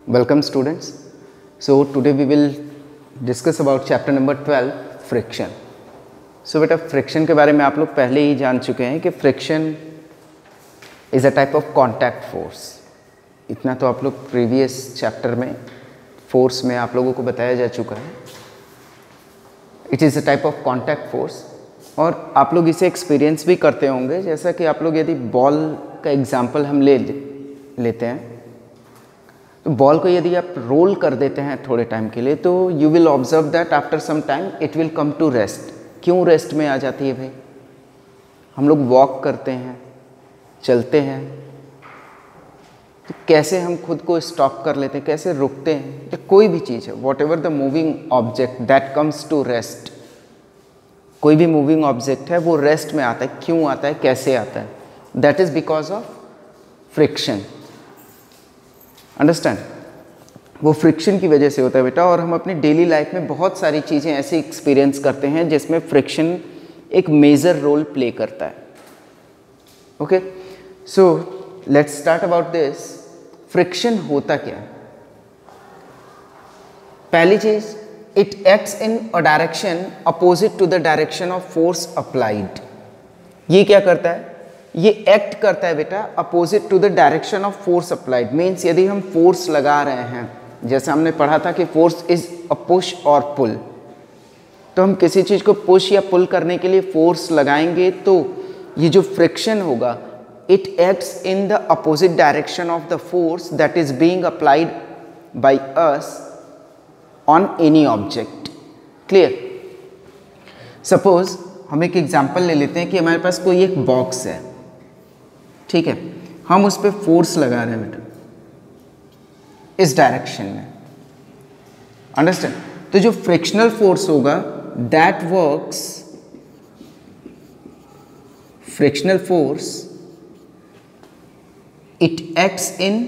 Welcome students. So today we will discuss about chapter number 12 friction. So बेटा friction के बारे में आप लोग पहले ही जान चुके हैं कि friction is a type of contact force. इतना तो आप लोग प्रीवियस चैप्टर में फोर्स में आप लोगों को बताया जा चुका है. It is a type of contact force और आप लोग इसे एक्सपीरियंस भी करते होंगे. जैसा कि आप लोग यदि बॉल का एग्जाम्पल हम लेते हैं तो बॉल को यदि आप रोल कर देते हैं थोड़े टाइम के लिए तो you will observe that after some time it will come to rest. क्यों रेस्ट में आ जाती है भाई? हम लोग वॉक करते हैं, चलते हैं, तो कैसे हम खुद को स्टॉप कर लेते हैं, कैसे रुकते हैं. या कोई भी चीज़ है, whatever the moving object that comes to rest. कोई भी मूविंग ऑब्जेक्ट है वो रेस्ट में आता है. क्यों आता है, कैसे आता है? That is because of friction. Understand? वो फ्रिक्शन की वजह से होता है बेटा. और हम अपनी डेली लाइफ में बहुत सारी चीज़ें ऐसी एक्सपीरियंस करते हैं जिसमें फ्रिक्शन एक मेजर रोल प्ले करता है. Okay, so let's start about this. Friction होता क्या है? पहली चीज, it acts in a direction opposite to the direction of force applied. ये क्या करता है? ये एक्ट करता है बेटा opposite to the direction of force applied. Means यदि हम फोर्स लगा रहे हैं, जैसे हमने पढ़ा था कि फोर्स इज अ पुश और पुल, तो हम किसी चीज़ को पुश या पुल करने के लिए फोर्स लगाएंगे तो ये जो फ्रिक्शन होगा it acts in the opposite direction of the force that is being applied by us on any object. Clear? Suppose हम एक एग्जांपल ले लेते हैं कि हमारे पास कोई एक बॉक्स है, ठीक है, हम उस पर फोर्स लगा रहे हैं बेटा इस डायरेक्शन में. अंडरस्टैंड? तो जो फ्रिक्शनल फोर्स होगा that works, frictional force it acts in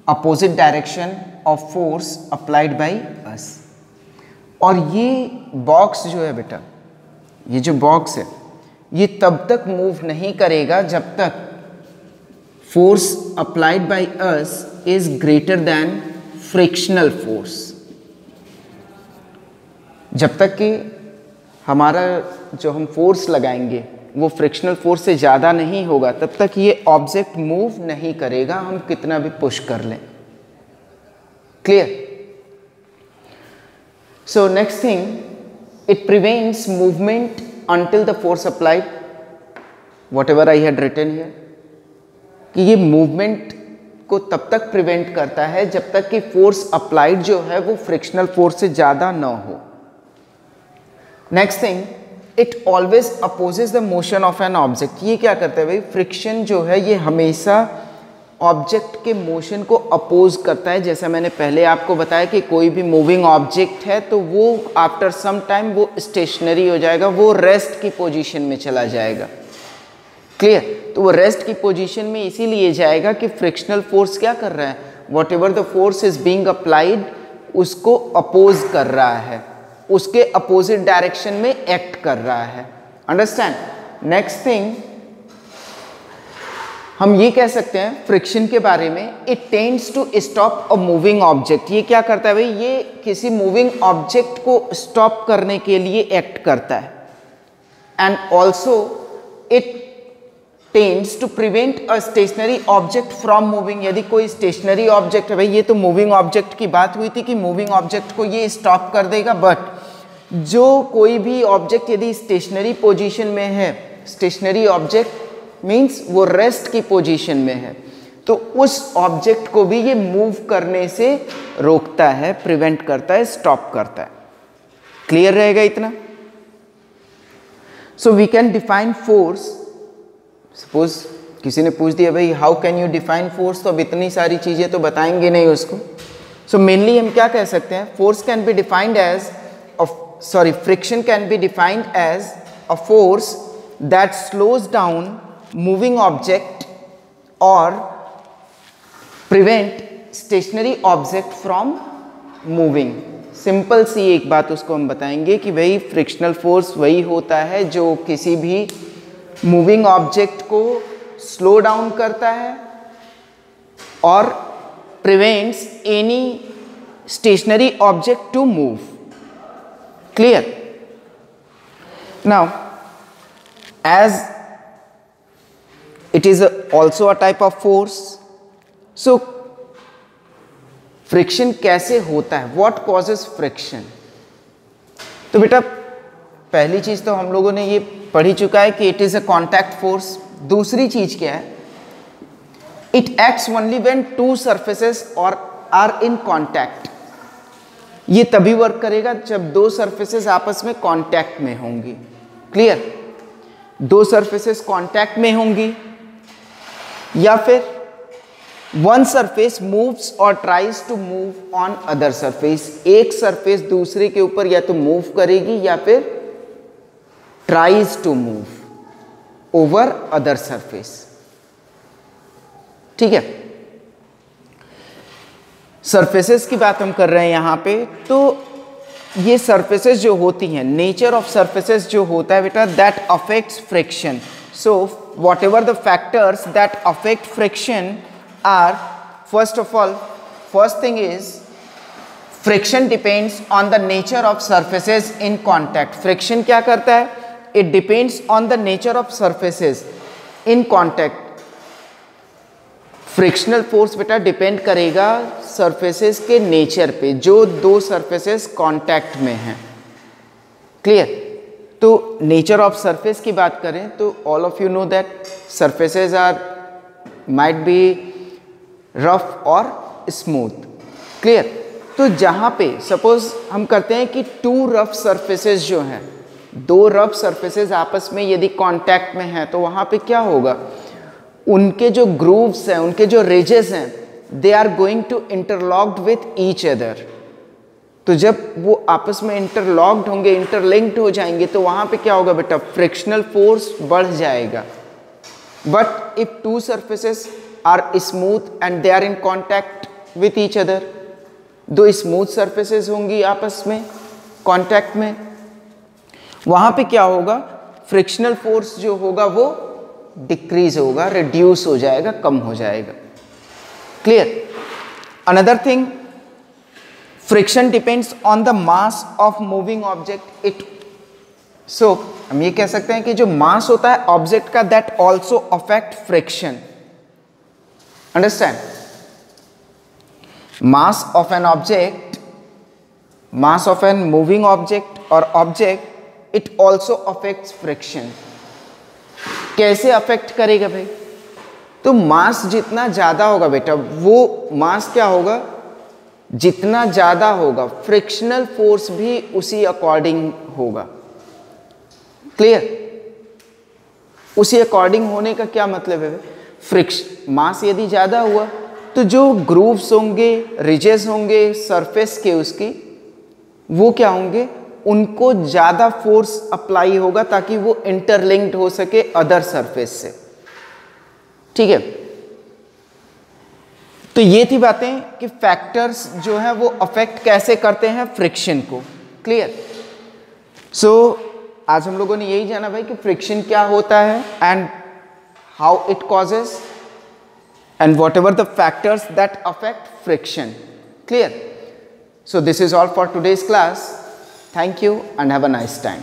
opposite direction of force applied by us. और ये बॉक्स जो है बेटा, ये जो बॉक्स है ये तब तक मूव नहीं करेगा जब तक force applied by us is greater than frictional force. जब तक कि हमारा जो हम फोर्स लगाएंगे वो फ्रिक्शनल फोर्स से ज़्यादा नहीं होगा तब तक ये ऑब्जेक्ट मूव नहीं करेगा, हम कितना भी पुश कर लें. Clear? So next thing, it prevents movement until the force applied, whatever I had written here, कि ये मूवमेंट को तब तक प्रिवेंट करता है जब तक कि फोर्स अप्लाइड जो है वो फ्रिक्शनल फोर्स से ज़्यादा ना हो. Next thing, it always opposes the motion of an object. ये क्या करता है भाई? फ्रिक्शन जो है ये हमेशा ऑब्जेक्ट के मोशन को अपोज करता है. जैसा मैंने पहले आपको बताया कि कोई भी मूविंग ऑब्जेक्ट है तो वो आफ्टर सम टाइम वो स्टेशनरी हो जाएगा, वो रेस्ट की पोजीशन में चला जाएगा. क्लियर? तो वो रेस्ट की पोजीशन में इसीलिए जाएगा कि फ्रिक्शनल फोर्स क्या कर रहा है, whatever the force is being applied उसको अपोज कर रहा है, उसके अपोजिट डायरेक्शन में एक्ट कर रहा है. अंडरस्टैंड? नेक्स्ट थिंग, हम ये कह सकते हैं फ्रिक्शन के बारे में, it tends to stop a moving object. ये क्या करता है भाई? ये किसी मूविंग ऑब्जेक्ट को स्टॉप करने के लिए एक्ट करता है. And also it tends to prevent a stationary object from moving. यदि कोई स्टेशनरी ऑब्जेक्ट है भाई, ये तो मूविंग ऑब्जेक्ट की बात हुई थी कि मूविंग ऑब्जेक्ट को ये स्टॉप कर देगा, बट जो कोई भी ऑब्जेक्ट यदि स्टेशनरी पोजीशन में है, स्टेशनरी ऑब्जेक्ट मीन्स वो रेस्ट की पोजीशन में है, तो उस ऑब्जेक्ट को भी ये मूव करने से रोकता है, प्रिवेंट करता है, स्टॉप करता है. क्लियर रहेगा इतना? So we can define force. Suppose किसी ने पूछ दिया भाई how can you define force, तो अब इतनी सारी चीजें तो बताएंगे नहीं उसको. सो मेनली हम क्या कह सकते हैं, force can be defined as friction can be defined as a force that slows down moving object or prevent stationary object from moving. Simple सी एक बात उसको हम बताएंगे कि भाई फ्रिक्शनल फोर्स वही होता है जो किसी भी मूविंग ऑब्जेक्ट को स्लो डाउन करता है और prevents any stationary object to move. Clear? Now, as it is also a type of force, so friction कैसे होता है, व्हाट कॉजेस फ्रिक्शन? तो बेटा पहली चीज तो हम लोगों ने ये पढ़ी चुका है कि it is a contact force. दूसरी चीज क्या है, it acts only when to surfaces और आर इन कॉन्टैक्ट। ये तभी वर्क करेगा जब दो सरफेसेस आपस में कॉन्टैक्ट में होंगी। क्लियर? दो सरफेसेस कॉन्टैक्ट में होंगी या फिर वन सरफेस मूव्स और tries to move on other surface, एक सरफेस दूसरे के ऊपर या तो मूव करेगी या फिर tries to move over other surface. ठीक है, सरफेसेस की बात हम कर रहे हैं यहां पे। तो ये सरफेसेस जो होती हैं, नेचर ऑफ सरफेसेस जो होता है बेटा, that affects friction. So what ever the factors that affect friction are, first of all, first thing is friction depends on the nature of surfaces in contact. Friction क्या करता है? It depends on the nature of surfaces in contact. Frictional force बेटा depend करेगा surfaces के nature पे, जो दो surfaces contact में हैं। क्लियर? तो नेचर ऑफ सरफेस की बात करें तो all of you know that surfaces are might be rough और स्मूथ। क्लियर? तो जहां पे सपोज हम करते हैं कि टू रफ सरफेसेस जो हैं, दो रफ सरफेसेस आपस में यदि कांटेक्ट में हैं, तो वहां पे क्या होगा, उनके जो ग्रूव्स हैं, उनके जो रिजेस हैं, they are going to interlocked with each other. तो जब वो आपस में इंटरलॉक्ड होंगे, इंटरलिंक्ड हो जाएंगे, तो वहां पे क्या होगा बेटा, फ्रिक्शनल फोर्स बढ़ जाएगा। But if two surfaces are smooth and they are in contact with each other, दो स्मूथ सरफेसेस होंगी आपस में कांटेक्ट में, वहां पे क्या होगा, फ्रिक्शनल फोर्स जो होगा वो डिक्रीज होगा, रिड्यूस हो जाएगा, कम हो जाएगा। Clear? Another thing, friction depends on the mass of moving object. It so हम ये कह सकते हैं कि जो मास होता है ऑब्जेक्ट का, that also affect friction. Understand? Mass of an object, mass of an moving object or object, it also affects friction. कैसे अफेक्ट करेगा भाई? तो मास जितना ज्यादा होगा बेटा, वो मास क्या होगा, जितना ज्यादा होगा फ्रिक्शनल फोर्स भी उसी अकॉर्डिंग होगा। क्लियर? उसी अकॉर्डिंग होने का क्या मतलब है, मास यदि ज्यादा हुआ तो जो ग्रूव्स होंगे, रिजेस होंगे सरफेस के उसकी, वो क्या होंगे, उनको ज्यादा फोर्स अप्लाई होगा ताकि वो इंटरलिंक्ड हो सके अदर सरफेस से। ठीक है? तो ये थी बातें कि फैक्टर्स जो है वो अफेक्ट कैसे करते हैं फ्रिक्शन को। क्लियर? सो आज हम लोगों ने यही जाना भाई कि फ्रिक्शन क्या होता है and how it causes and whatever the factors that affect friction. Clear? So this is all for today's class. Thank you and have a nice time.